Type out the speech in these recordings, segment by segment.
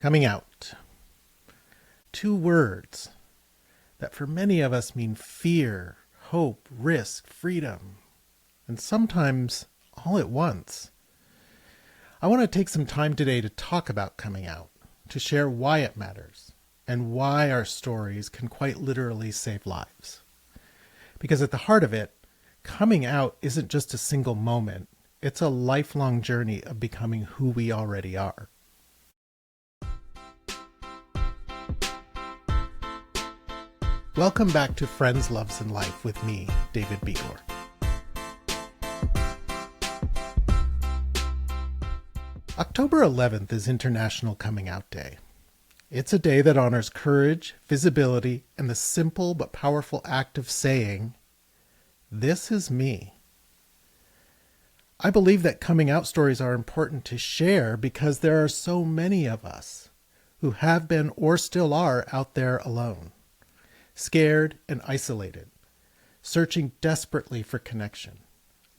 Coming out. Two words that for many of us mean fear, hope, risk, freedom, and sometimes all at once. I want to take some time today to talk about coming out, to share why it matters, and why our stories can quite literally save lives. Because at the heart of it, coming out isn't just a single moment, it's a lifelong journey of becoming who we already are. Welcome back to Friends, Loves, and Life with me, David Begor. October 11th is International Coming Out Day. It's a day that honors courage, visibility, and the simple but powerful act of saying, "This is me." I believe that coming out stories are important to share because there are so many of us who have been or still are out there alone, scared and isolated, searching desperately for connection,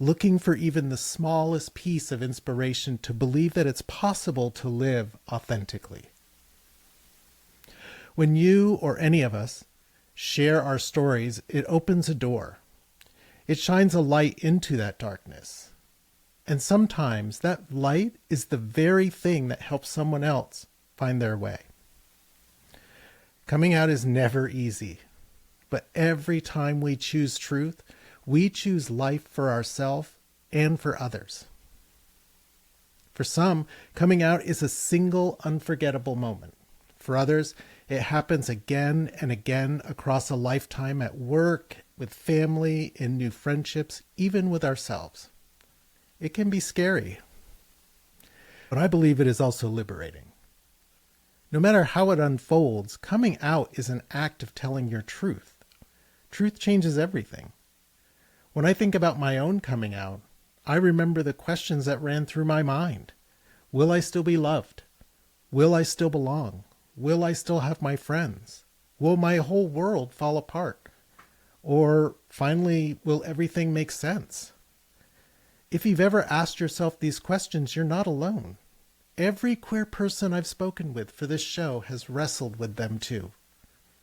looking for even the smallest piece of inspiration to believe that it's possible to live authentically. When you or any of us share our stories, it opens a door. It shines a light into that darkness. And sometimes that light is the very thing that helps someone else find their way. Coming out is never easy, but every time we choose truth, we choose life for ourselves and for others. For some, coming out is a single unforgettable moment. For others, it happens again and again across a lifetime at work, with family, in new friendships, even with ourselves. It can be scary, but I believe it is also liberating. No matter how it unfolds, coming out is an act of telling your truth. Truth changes everything. When I think about my own coming out, I remember the questions that ran through my mind. Will I still be loved? Will I still belong? Will I still have my friends? Will my whole world fall apart? Or finally, will everything make sense? If you've ever asked yourself these questions, you're not alone. Every queer person I've spoken with for this show has wrestled with them too.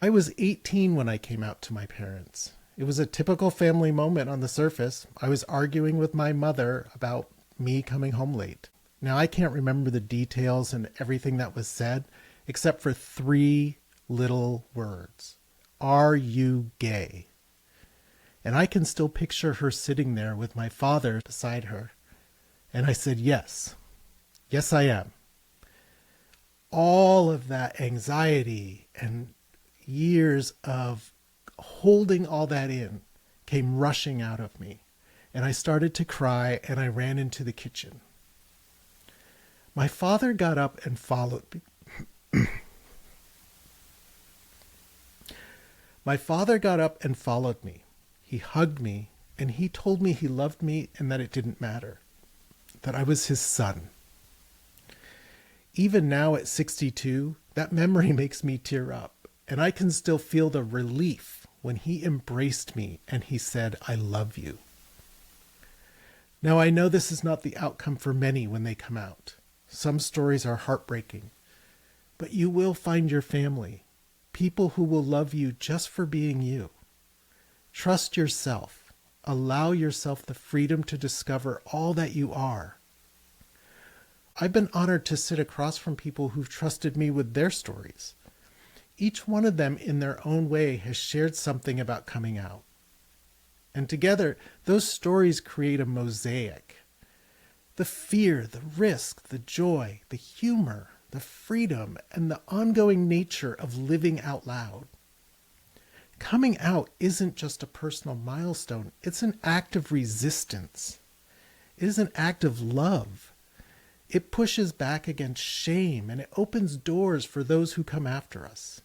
I was 18 when I came out to my parents. It was a typical family moment on the surface. I was arguing with my mother about me coming home late. Now, I can't remember the details and everything that was said, except for 3 little words. Are you gay? And I can still picture her sitting there with my father beside her. And I said, yes. Yes, I am. All of that anxiety and years of holding all that in came rushing out of me. And I started to cry and I ran into the kitchen. My father got up and followed me. My father got up and followed me. He hugged me and he told me he loved me and that it didn't matter, that I was his son. Even now at 62, that memory makes me tear up, and I can still feel the relief when he embraced me and he said, "I love you." Now, I know this is not the outcome for many when they come out. Some stories are heartbreaking, but you will find your family, people who will love you just for being you. Trust yourself. Allow yourself the freedom to discover all that you are. I've been honored to sit across from people who've trusted me with their stories. Each one of them in their own way has shared something about coming out. And together, those stories create a mosaic. The fear, the risk, the joy, the humor, the freedom, and the ongoing nature of living out loud. Coming out isn't just a personal milestone, it's an act of resistance. It is an act of love. It pushes back against shame and it opens doors for those who come after us.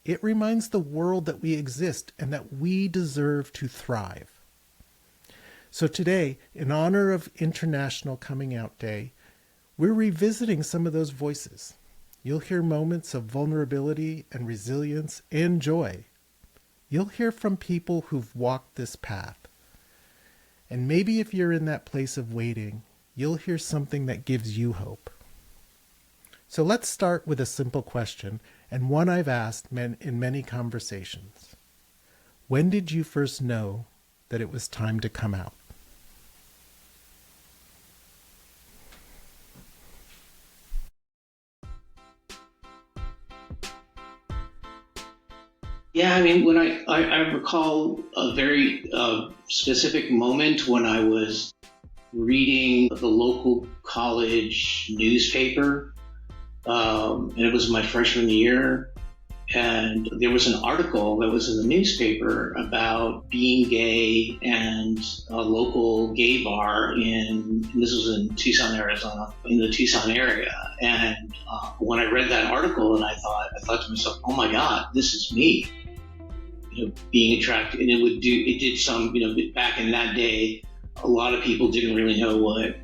It reminds the world that we exist and that we deserve to thrive. So today, in honor of International Coming Out Day, we're revisiting some of those voices. You'll hear moments of vulnerability and resilience and joy. You'll hear from people who've walked this path. And maybe if you're in that place of waiting, you'll hear something that gives you hope. So let's start with a simple question, and one I've asked in many conversations. When did you first know that it was time to come out? Yeah, I mean, when I recall a very specific moment when I was reading the local college newspaper, and it was my freshman year. And there was an article that was in the newspaper about being gay and a local gay bar and this was in Tucson, Arizona, in the Tucson area. And when I read that article, and I thought to myself, oh my God, this is me. Being attracted, and it did some, back in that day, a lot of people didn't really know what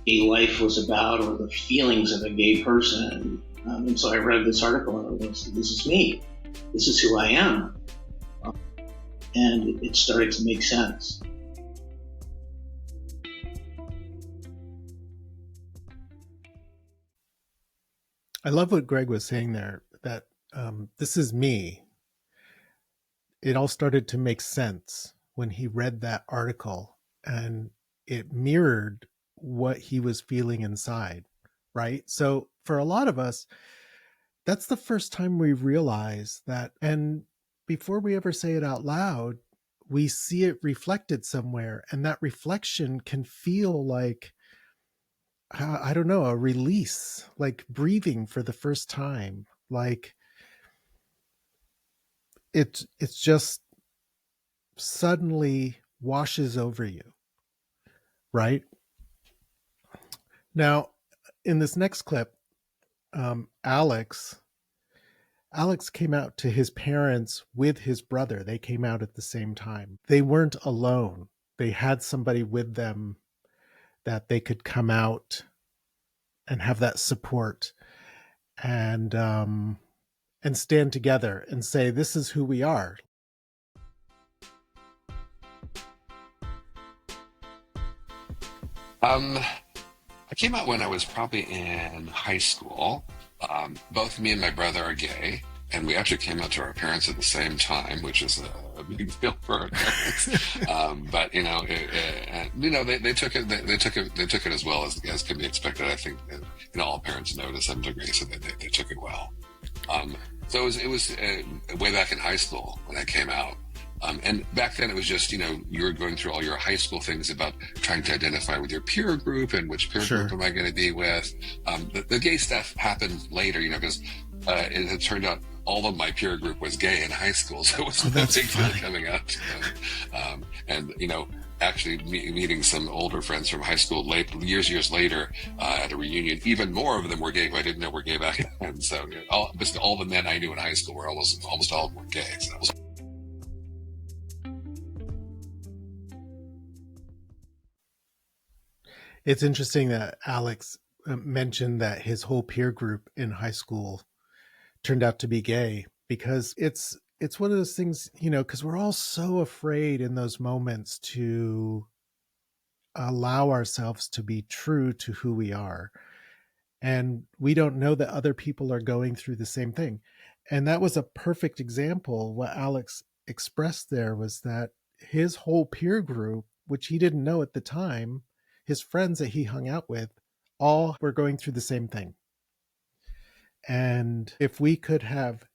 gay life was about or the feelings of a gay person. And so I read this article and it was, this is me. This is who I am. And it started to make sense. I love what Greg was saying there, that this is me. It all started to make sense when he read that article, and it mirrored what he was feeling inside, right? So for a lot of us, that's the first time we realize that. And before we ever say it out loud, we see it reflected somewhere. And that reflection can feel like, I don't know, a release, like breathing for the first time. Like it's just suddenly washes over you, right? Now, in this next clip, Alex came out to his parents with his brother. They came out at the same time. They weren't alone. They had somebody with them that they could come out and have that support and stand together and say, this is who we are. I came out when I was probably in high school. Both me and my brother are gay, and we actually came out to our parents at the same time, which is a big deal for our parents. But they took it. They took it as well as can be expected. I think all parents know to some degree, so they took it well. So it was way back in high school when I came out. And back then it was just, you were going through all your high school things about trying to identify with your peer group and which peer Sure. group am I going to be with. The gay stuff happened later, because it had turned out all of my peer group was gay in high school. So it was a big deal coming out to them. And actually meeting some older friends from high school years later at a reunion, even more of them were gay who I didn't know were gay back then. So basically all the men I knew in high school were almost all of them were gay. So that was It's interesting that Alex mentioned that his whole peer group in high school turned out to be gay, because it's one of those things, because we're all so afraid in those moments to allow ourselves to be true to who we are. And we don't know that other people are going through the same thing. And that was a perfect example. What Alex expressed there was that his whole peer group, which he didn't know at the time, his friends that he hung out with, all were going through the same thing. And if we could have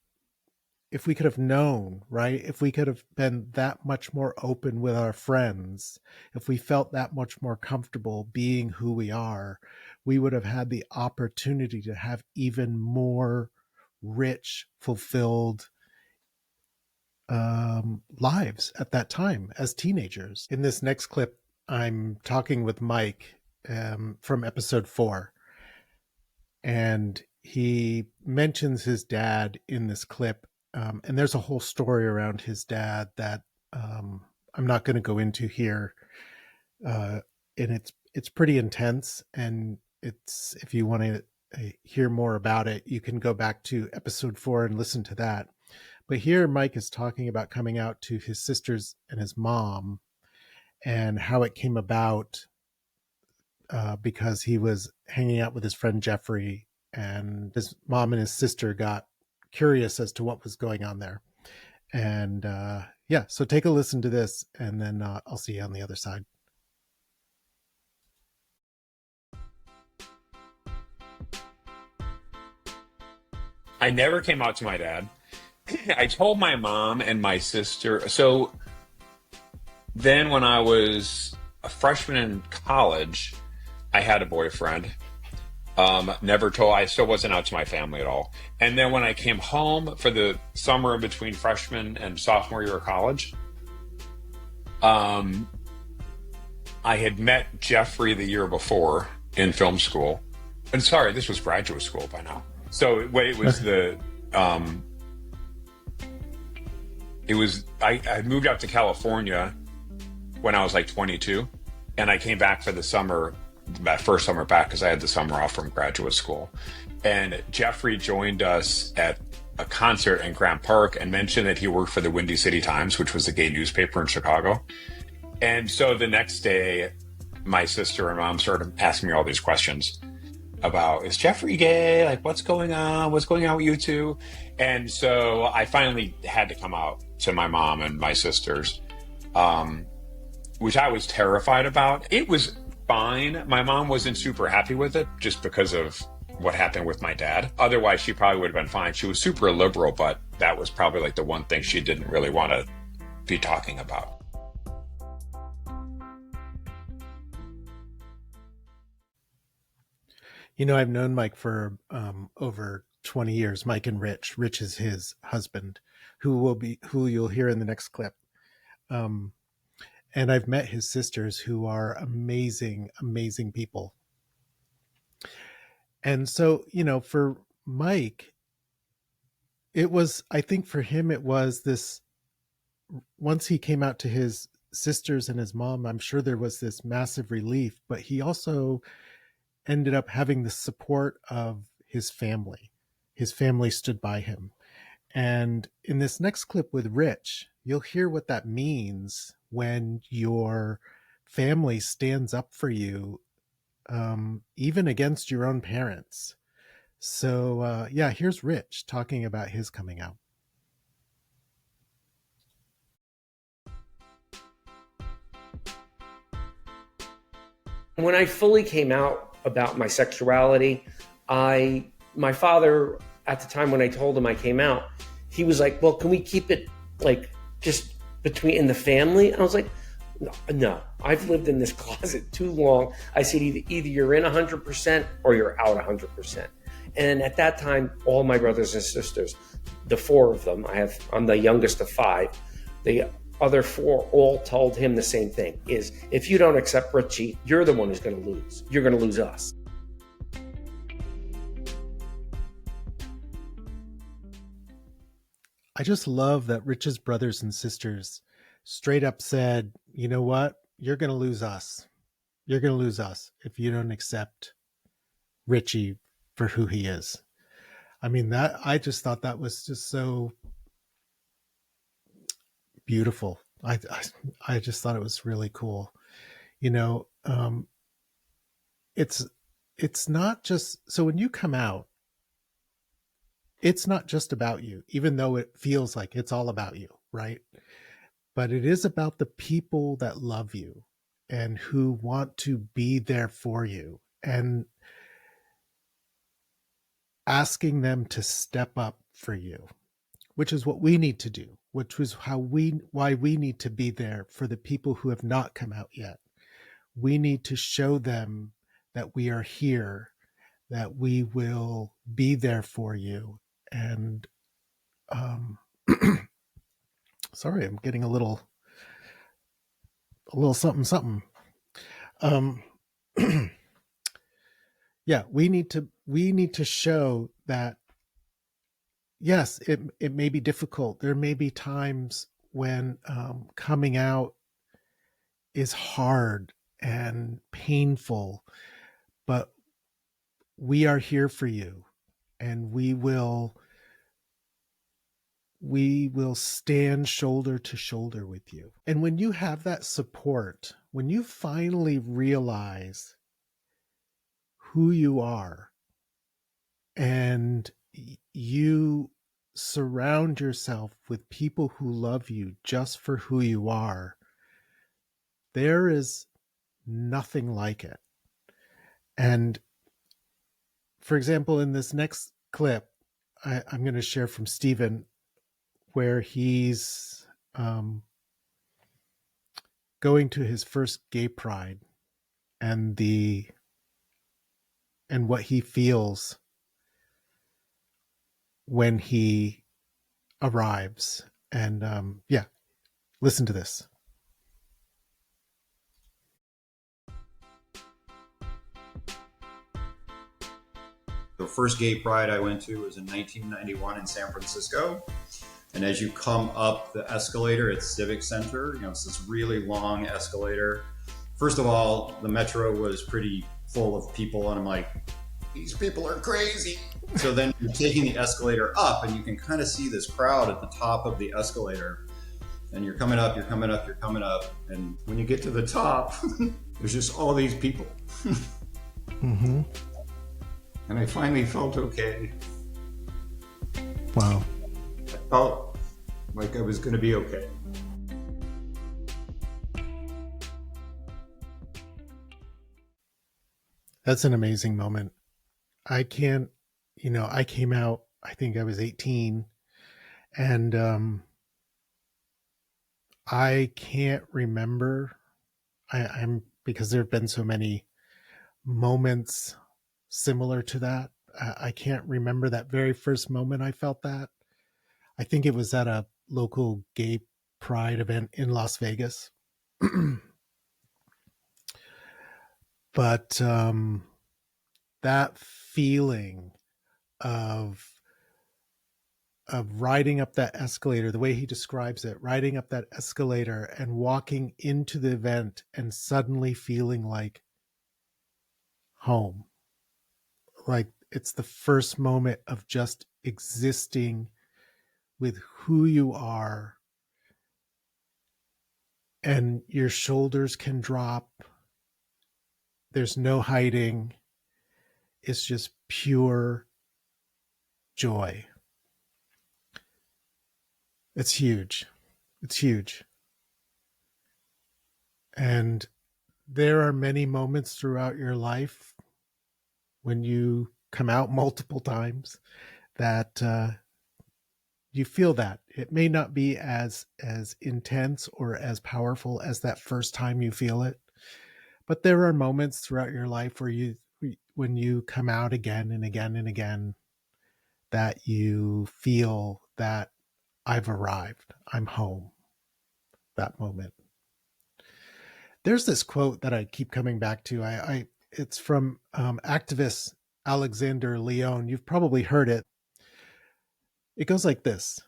known, right? If we could have been that much more open with our friends, if we felt that much more comfortable being who we are, we would have had the opportunity to have even more rich, fulfilled lives at that time as teenagers. In this next clip, I'm talking with Mike from episode 4. And he mentions his dad in this clip. And there's a whole story around his dad that I'm not going to go into here. And it's pretty intense. And if you want to hear more about it, you can go back to episode 4 and listen to that. But here Mike is talking about coming out to his sisters and his mom and how it came about, because he was hanging out with his friend Jeffrey, and his mom and his sister got curious as to what was going on there. And yeah, so take a listen to this, and then I'll see you on the other side. I never came out to my dad. I told my mom and my sister. So then when I was a freshman in college, I had a boyfriend. Never told, I still wasn't out to my family at all. And then when I came home for the summer in between freshman and sophomore year of college, I had met Jeffrey the year before in film school. And sorry, this was graduate school by now. So it was I moved out to California when I was like 22, and I came back for the summer, that first summer back, because I had the summer off from graduate school. And Jeffrey joined us at a concert in Grant Park and mentioned that he worked for the Windy City Times, which was a gay newspaper in Chicago. And so the next day, my sister and mom started asking me all these questions about, is Jeffrey gay? Like, what's going on? What's going on with you two? And so I finally had to come out to my mom and my sisters, which I was terrified about. It was fine. My mom wasn't super happy with it just because of what happened with my dad. Otherwise, she probably would have been fine. She was super liberal, but that was probably like the one thing she didn't really want to be talking about. You know, I've known Mike for over 20 years. Mike and Rich. Rich is his husband, who you'll hear in the next clip. And I've met his sisters, who are amazing, amazing people. And so, you know, for Mike, I think for him, it was this, once he came out to his sisters and his mom, I'm sure there was this massive relief, but he also ended up having the support of his family. His family stood by him. And in this next clip with Rich, you'll hear what that means when your family stands up for you, even against your own parents. So yeah, here's Rich talking about his coming out. When I fully came out about my sexuality, my father, at the time when I told him I came out, he was like, well, can we keep it like just in the family? And I was like, no, I've lived in this closet too long. I said, either you're in 100% or you're out 100%. And at that time, all my brothers and sisters, the four of them, I'm the youngest of five, the other four all told him the same thing, is if you don't accept Richie, you're the one who's going to lose. You're going to lose us. I just love that Rich's brothers and sisters straight up said, you know what? You're going to lose us. You're going to lose us if you don't accept Richie for who he is. I mean, I just thought that was just so beautiful. I just thought it was really cool. You know, it's not just, so when you come out, it's not just about you, even though it feels like it's all about you, right? But it is about the people that love you and who want to be there for you, and asking them to step up for you, which is what we need to do, which was why we need to be there for the people who have not come out yet. We need to show them that we are here, that we will be there for you. And sorry, I'm getting a little something. Yeah, we need to show that, yes, it may be difficult. There may be times when coming out is hard and painful, but we are here for you, and we will stand shoulder to shoulder with you. And when you have that support, when you finally realize who you are and you surround yourself with people who love you just for who you are, there is nothing like it. And for example, in this next clip, I'm going to share from Stephen, where he's going to his first gay pride, and what he feels when he arrives. And yeah, listen to this. The first gay pride I went to was in 1991 in San Francisco. And as you come up the escalator at Civic Center, it's this really long escalator. First of all, the metro was pretty full of people, and I'm like, these people are crazy. So then you're taking the escalator up, and you can kind of see this crowd at the top of the escalator. And you're coming up, you're coming up, you're coming up. And when you get to the top, there's just all these people. Mm-hmm. And I finally felt okay. Wow. I felt like I was going to be okay. That's an amazing moment. I came out, I think I was 18, and I can't remember. I'm because there have been so many moments similar to that. I can't remember that very first moment I felt that. I think it was at a local gay pride event in Las Vegas. But that feeling of riding up that escalator, the way he describes it, riding up that escalator and walking into the event and suddenly feeling like home. Like it's the first moment of just existing with who you are, and your shoulders can drop. There's no hiding. It's just pure joy. It's huge. It's huge. And there are many moments throughout your life when you come out multiple times that you feel that. It may not be as intense or as powerful as that first time you feel it, but there are moments throughout your life where when you come out again and again and again, that you feel that I've arrived, I'm home. That moment. There's this quote that I keep coming back to. It's from activist Alexander Leon. You've probably heard it. It goes like this.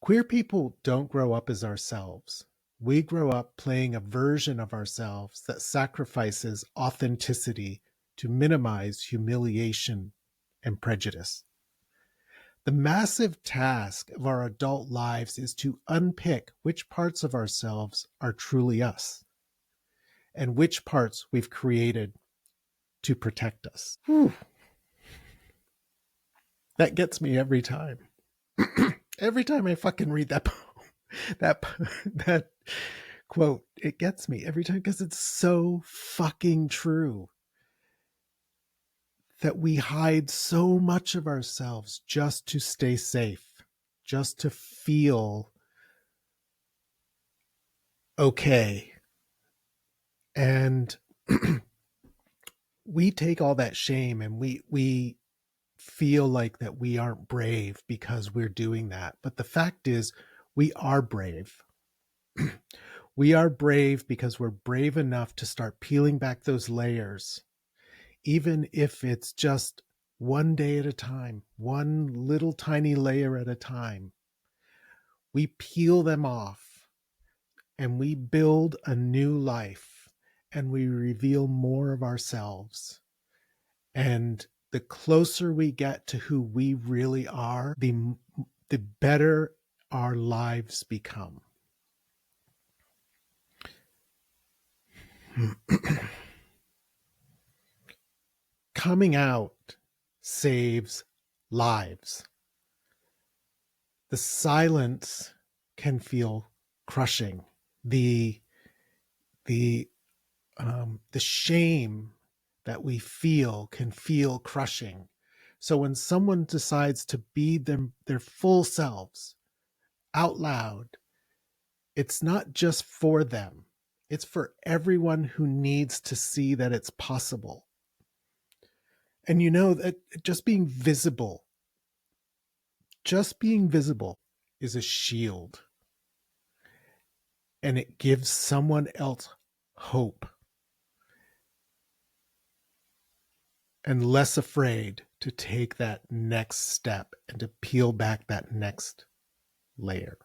Queer people don't grow up as ourselves. We grow up playing a version of ourselves that sacrifices authenticity to minimize humiliation and prejudice. The massive task of our adult lives is to unpick which parts of ourselves are truly us and which parts we've created to protect us. Whew. That gets me every time. Every time I fucking read that that quote, it gets me every time because it's so fucking true. That we hide so much of ourselves just to stay safe, just to feel okay. And we take all that shame and we feel like that we aren't brave because we're doing that. But the fact is, we are brave. We are brave because we're brave enough to start peeling back those layers, even if it's just one day at a time, one little tiny layer at a time. We peel them off and we build a new life and we reveal more of ourselves. And the closer we get to who we really are, the better our lives become. Coming out saves lives. The silence can feel crushing. The shame that we feel can feel crushing. So when someone decides to be their full selves out loud, it's not just for them. It's for everyone who needs to see that it's possible. And you know that just being visible is a shield. And it gives someone else hope. And less afraid to take that next step and to peel back that next layer.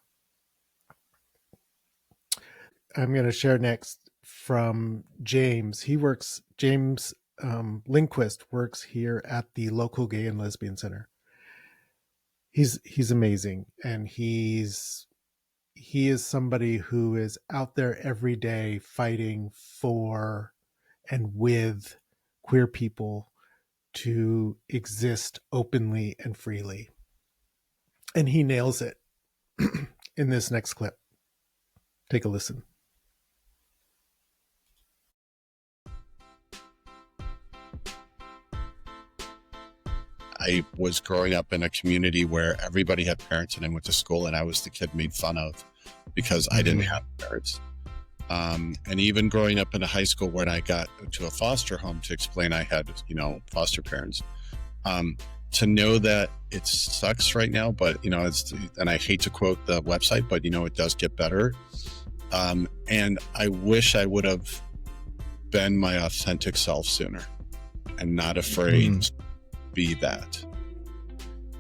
I'm going to share next from James. James Lindquist works here at the local Gay and Lesbian Center. He's amazing, and he is somebody who is out there every day fighting for and with queer people to exist openly and freely. And he nails it in this next clip. Take a listen. I was growing up in a community where everybody had parents, and I went to school and I was the kid made fun of because I didn't have parents. And even growing up in a high school when I got to a foster home to explain I had, foster parents, to know that it sucks right now, but, and I hate to quote the website, but, it does get better. And I wish I would have been my authentic self sooner and not afraid to be that.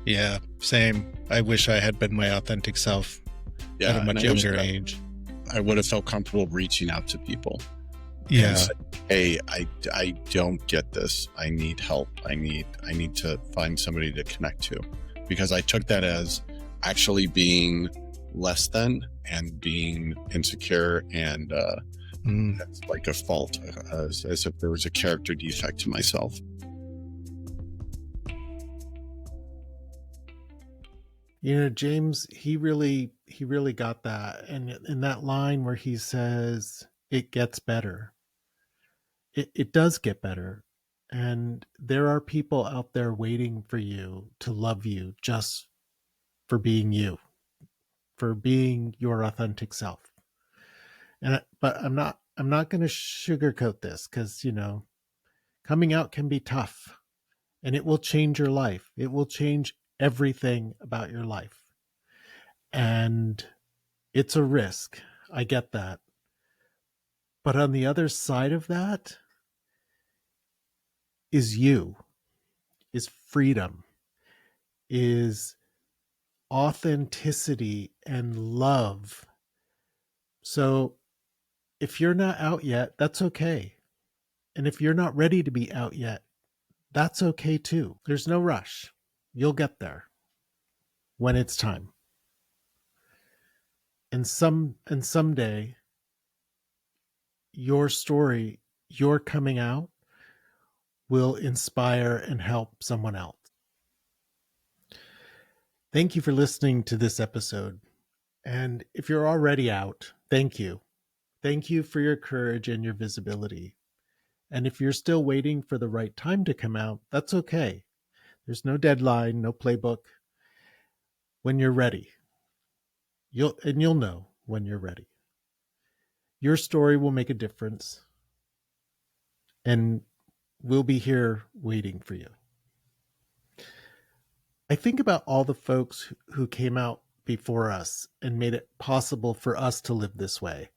Yeah, same. I wish I had been my authentic self at a much younger age. I would have felt comfortable reaching out to people. Yeah. And say, hey, I don't get this. I need help. I need to find somebody to connect to, because I took that as actually being less than and being insecure, and that's like a fault, as if there was a character defect to myself. James, he really got that. And in that line where he says, it gets better, it does get better. And there are people out there waiting for you to love you just for being you, for being your authentic self. But I'm not going to sugarcoat this, because, coming out can be tough, and it will change your life. It will change everything about your life. And it's a risk. I get that. But on the other side of that is freedom, is authenticity and love. So if you're not out yet, that's okay. And if you're not ready to be out yet, that's okay too. There's no rush. You'll get there when it's time. And someday, your story, your coming out, will inspire and help someone else. Thank you for listening to this episode. And if you're already out, thank you. Thank you for your courage and your visibility. And if you're still waiting for the right time to come out, that's okay. There's no deadline, no playbook. When you're ready, you'll know when you're ready. Your story will make a difference, and we'll be here waiting for you. I think about all the folks who came out before us and made it possible for us to live this way.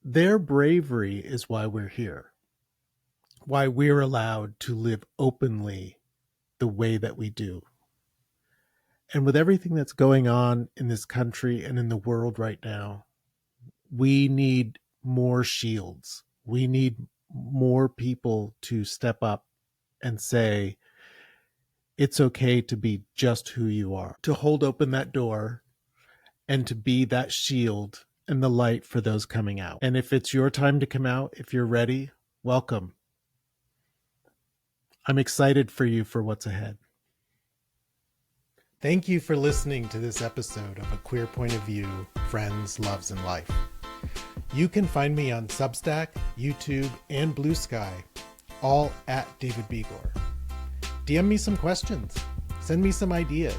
Their bravery is why we're here, why we're allowed to live openly the way that we do. And with everything that's going on in this country and in the world right now, we need more shields. We need more people to step up and say, it's okay to be just who you are, to hold open that door and to be that shield and the light for those coming out. And if it's your time to come out, if you're ready, welcome. I'm excited for you for what's ahead. Thank you for listening to this episode of A Queer Point of View, Friends, Loves, and Life. You can find me on Substack, YouTube, and Blue Sky, all at David Begor. DM me some questions, send me some ideas,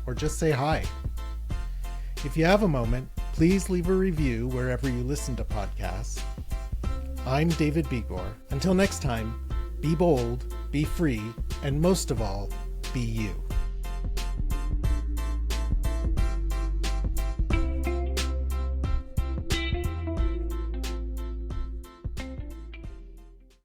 or just say hi. If you have a moment, please leave a review wherever you listen to podcasts. I'm David Begor. Until next time, be bold, be free, and most of all, be you.